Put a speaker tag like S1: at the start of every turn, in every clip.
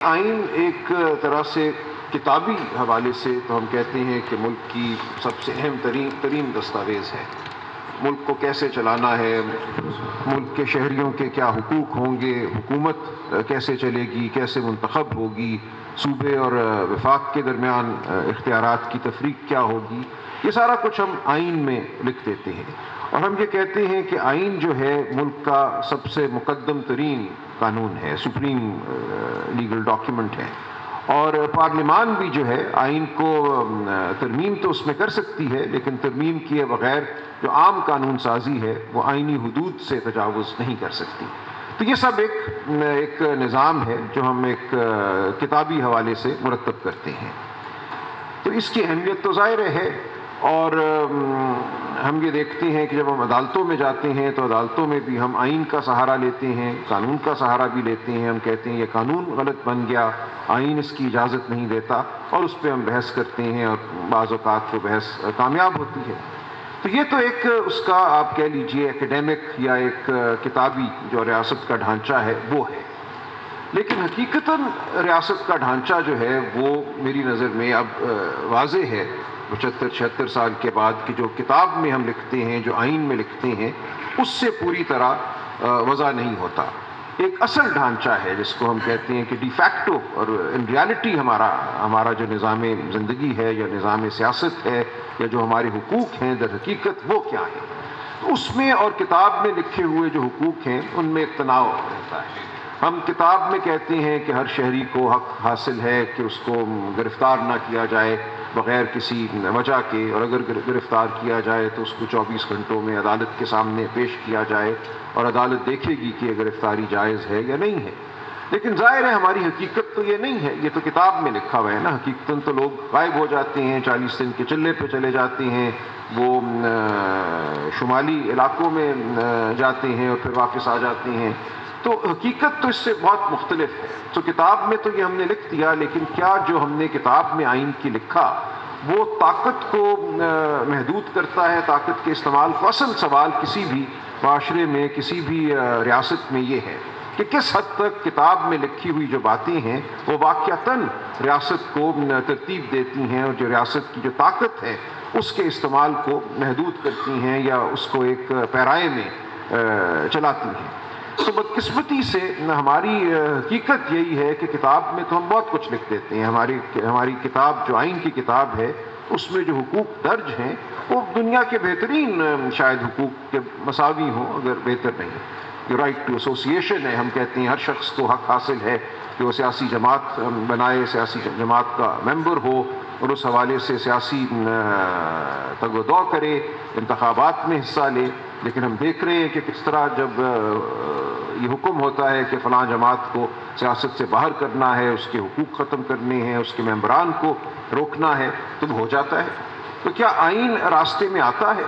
S1: آئین ایک طرح سے کتابی حوالے سے تو ہم کہتے ہیں کہ ملک کی سب سے اہم ترین دستاویز ہے۔ ملک کو کیسے چلانا ہے، ملک کے شہریوں کے کیا حقوق ہوں گے، حکومت کیسے چلے گی، کیسے منتخب ہوگی، صوبے اور وفاق کے درمیان اختیارات کی تفریق کیا ہوگی، یہ سارا کچھ ہم آئین میں لکھ دیتے ہیں۔ اور ہم یہ کہتے ہیں کہ آئین جو ہے ملک کا سب سے مقدم ترین قانون ہے، سپریم لیگل ڈاکیومنٹ ہے، اور پارلیمان بھی جو ہے آئین کو ترمیم تو اس میں کر سکتی ہے، لیکن ترمیم کیے بغیر جو عام قانون سازی ہے وہ آئینی حدود سے تجاوز نہیں کر سکتی۔ تو یہ سب ایک نظام ہے جو ہم ایک کتابی حوالے سے مرتب کرتے ہیں۔ تو اس کی اہمیت تو ظاہر ہے، اور ہم یہ دیکھتے ہیں کہ جب ہم عدالتوں میں جاتے ہیں تو عدالتوں میں بھی ہم آئین کا سہارا لیتے ہیں، قانون کا سہارا بھی لیتے ہیں۔ ہم کہتے ہیں یہ قانون غلط بن گیا، آئین اس کی اجازت نہیں دیتا، اور اس پہ ہم بحث کرتے ہیں، اور بعض اوقات وہ بحث کامیاب ہوتی ہے۔ تو یہ تو ایک اس کا آپ کہہ لیجئے ایکیڈیمک یا ایک کتابی جو ریاست کا ڈھانچہ ہے وہ ہے، لیکن حقیقتاً ریاست کا ڈھانچہ جو ہے وہ میری نظر میں اب واضح ہے 75-76 سال کے بعد، کہ جو کتاب میں ہم لکھتے ہیں، جو آئین میں لکھتے ہیں، اس سے پوری طرح وضع نہیں ہوتا۔ ایک اصل ڈھانچہ ہے جس کو ہم کہتے ہیں کہ ڈی فیکٹو اور ان ریالٹی ہمارا جو نظام زندگی ہے یا نظام سیاست ہے یا جو ہمارے حقوق ہیں در حقیقت وہ کیا ہیں، اس میں اور کتاب میں لکھے ہوئے جو حقوق ہیں ان میں ایک تناؤ رہتا ہے۔ ہم کتاب میں کہتے ہیں کہ ہر شہری کو حق حاصل ہے کہ اس کو گرفتار نہ کیا جائے بغیر کسی وجہ کے، اور اگر گرفتار کیا جائے تو اس کو 24 گھنٹوں میں عدالت کے سامنے پیش کیا جائے، اور عدالت دیکھے گی کہ یہ گرفتاری جائز ہے یا نہیں ہے۔ لیکن ظاہر ہے ہماری حقیقت تو یہ نہیں ہے، یہ تو کتاب میں لکھا ہوا ہے نا۔ حقیقتاً تو لوگ غائب ہو جاتے ہیں، 40 دن کے چلے پہ چلے جاتے ہیں، وہ شمالی علاقوں میں جاتے ہیں اور پھر واپس آ جاتے ہیں۔ تو حقیقت تو اس سے بہت مختلف ہے۔ تو کتاب میں تو یہ ہم نے لکھ دیا، لیکن کیا جو ہم نے کتاب میں آئین کی لکھا وہ طاقت کو محدود کرتا ہے، طاقت کے استعمال کو؟ اصل سوال کسی بھی معاشرے میں، کسی بھی ریاست میں یہ ہے کہ کس حد تک کتاب میں لکھی ہوئی جو باتیں ہیں وہ واقعتاً ریاست کو ترتیب دیتی ہیں، اور جو ریاست کی جو طاقت ہے اس کے استعمال کو محدود کرتی ہیں یا اس کو ایک پیرائے میں چلاتی ہیں۔ تو بدقسمتی سے ہماری حقیقت یہی ہے کہ کتاب میں تو ہم بہت کچھ لکھ دیتے ہیں۔ ہماری کتاب جو آئین کی کتاب ہے اس میں جو حقوق درج ہیں وہ دنیا کے بہترین شاید حقوق کے مساوی ہوں، اگر بہتر نہیں۔ جو رائٹ ٹو ایسوسیشن ہے، ہم کہتے ہیں ہر شخص کو حق حاصل ہے کہ وہ سیاسی جماعت بنائے، سیاسی جماعت کا ممبر ہو، اور اس حوالے سے سیاسی تگ و دو کرے، انتخابات میں حصہ لے۔ لیکن ہم دیکھ رہے ہیں کہ کس طرح جب یہ حکم ہوتا ہے کہ فلاں جماعت کو سیاست سے باہر کرنا ہے، اس کے حقوق ختم کرنے ہیں، اس کے ممبران کو روکنا ہے، تو ہو جاتا ہے۔ تو کیا آئین راستے میں آتا ہے؟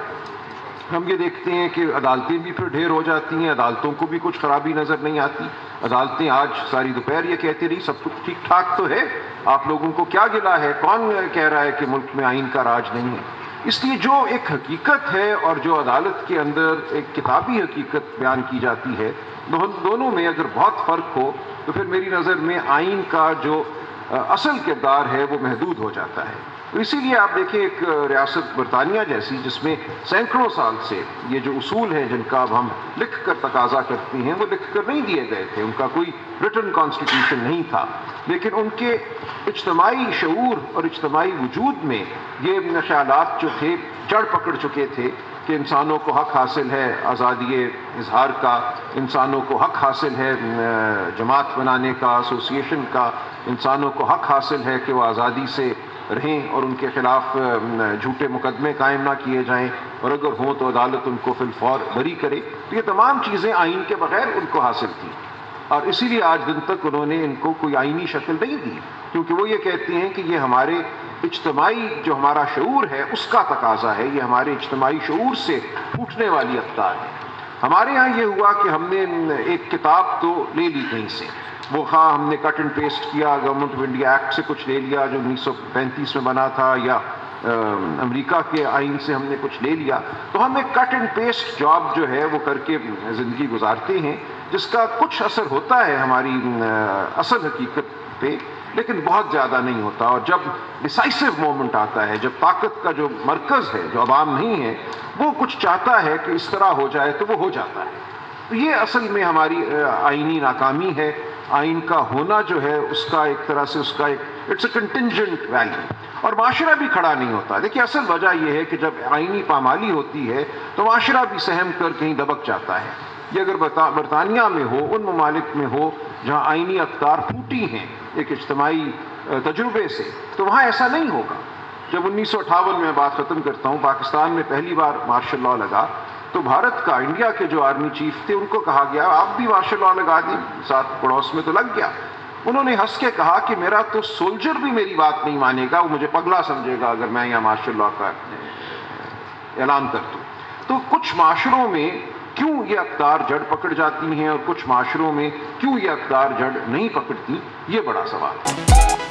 S1: ہم یہ دیکھتے ہیں کہ عدالتیں بھی پھر ڈھیر ہو جاتی ہیں، عدالتوں کو بھی کچھ خرابی نظر نہیں آتی۔ عدالتیں آج ساری دوپہر یہ کہتی رہی سب کچھ ٹھیک ٹھاک تو ہے، آپ لوگوں کو کیا گلا ہے، کون کہہ رہا ہے کہ ملک میں آئین کا راج نہیں ہے؟ اس لیے جو ایک حقیقت ہے اور جو عدالت کے اندر ایک کتابی حقیقت بیان کی جاتی ہے، دونوں میں اگر بہت فرق ہو تو پھر میری نظر میں آئین کا جو اصل کردار ہے وہ محدود ہو جاتا ہے۔ تو اسی لیے آپ دیکھیں ایک ریاست برطانیہ جیسی، جس میں سینکڑوں سال سے یہ جو اصول ہیں جن کا اب ہم لکھ کر تقاضا کرتے ہیں وہ لکھ کر نہیں دیے گئے تھے، ان کا کوئی ریٹن کانسٹیٹیوشن نہیں تھا، لیکن ان کے اجتماعی شعور اور اجتماعی وجود میں یہ خیالات جو تھے جڑ پکڑ چکے تھے کہ انسانوں کو حق حاصل ہے آزادی اظہار کا، انسانوں کو حق حاصل ہے جماعت بنانے کا، ایسوسیشن کا، انسانوں کو حق حاصل ہے کہ وہ آزادی سے رہیں اور ان کے خلاف جھوٹے مقدمے قائم نہ کیے جائیں، اور اگر ہوں تو عدالت ان کو فی الفور بری کرے۔ تو یہ تمام چیزیں آئین کے بغیر ان کو حاصل تھیں، اور اسی لیے آج دن تک انہوں نے ان کو کوئی آئینی شکل نہیں دی، کیونکہ وہ یہ کہتے ہیں کہ یہ ہمارے اجتماعی جو ہمارا شعور ہے اس کا تقاضا ہے، یہ ہمارے اجتماعی شعور سے پھوٹنے والی افکار ہے۔ ہمارے ہاں یہ ہوا کہ ہم نے ایک کتاب تو لے لی کہیں سے، وہ خواہ ہم نے کٹ اینڈ پیسٹ کیا، گورنمنٹ آف انڈیا ایکٹ سے کچھ لے لیا جو 1935 میں بنا تھا، یا امریکہ کے آئین سے ہم نے کچھ لے لیا، تو ہم ایک کٹ اینڈ پیسٹ جاب جو ہے وہ کر کے زندگی گزارتے ہیں، جس کا کچھ اثر ہوتا ہے ہماری اصل حقیقت پہ، لیکن بہت زیادہ نہیں ہوتا. اور جب ڈیسائسو مومنٹ آتا ہے، جب طاقت کا جو مرکز ہے، جو عوام نہیں ہے، وہ کچھ چاہتا ہے کہ اس طرح ہو جائے تو وہ ہو جاتا ہے. تو یہ اصل میں ہماری آئینی ناکامی ہے. آئین کا ہونا جو ہے اس کا ایک طرح سے اس کا ایک اٹس اے کنٹنجنٹ ویلیو، اور معاشرہ بھی کھڑا نہیں ہوتا. دیکھیے اصل وجہ یہ ہے کہ جب آئینی پامالی ہوتی ہے تو معاشرہ بھی سہم کر کہیں دبک جاتا ہے. یہ اگر برطانیہ میں ہو، ان ممالک میں ہو جہاں آئینی اقدار پھوٹی ہیں ایک اجتماعی تجربے سے، تو وہاں ایسا نہیں ہوگا. جب 1958 میں بات ختم کرتا ہوں، پاکستان میں پہلی بار مارشل لاء لگا تو بھارت کا، انڈیا کے جو آرمی چیف تھے ان کو کہا گیا آپ بھی مارشل لاء لگا دیں، ساتھ پڑوس میں تو لگ گیا. انہوں نے ہنس کے کہا کہ میرا تو سولجر بھی میری بات نہیں مانے گا، وہ مجھے پگلا سمجھے گا اگر میں یہاں مارشل لاء کا اعلان کر دوں. تو کچھ معاشروں میں کیوں یہ اقدار جڑ پکڑ جاتی ہیں اور کچھ معاشروں میں کیوں یہ اقدار جڑ نہیں پکڑتی، یہ بڑا سوال ہے.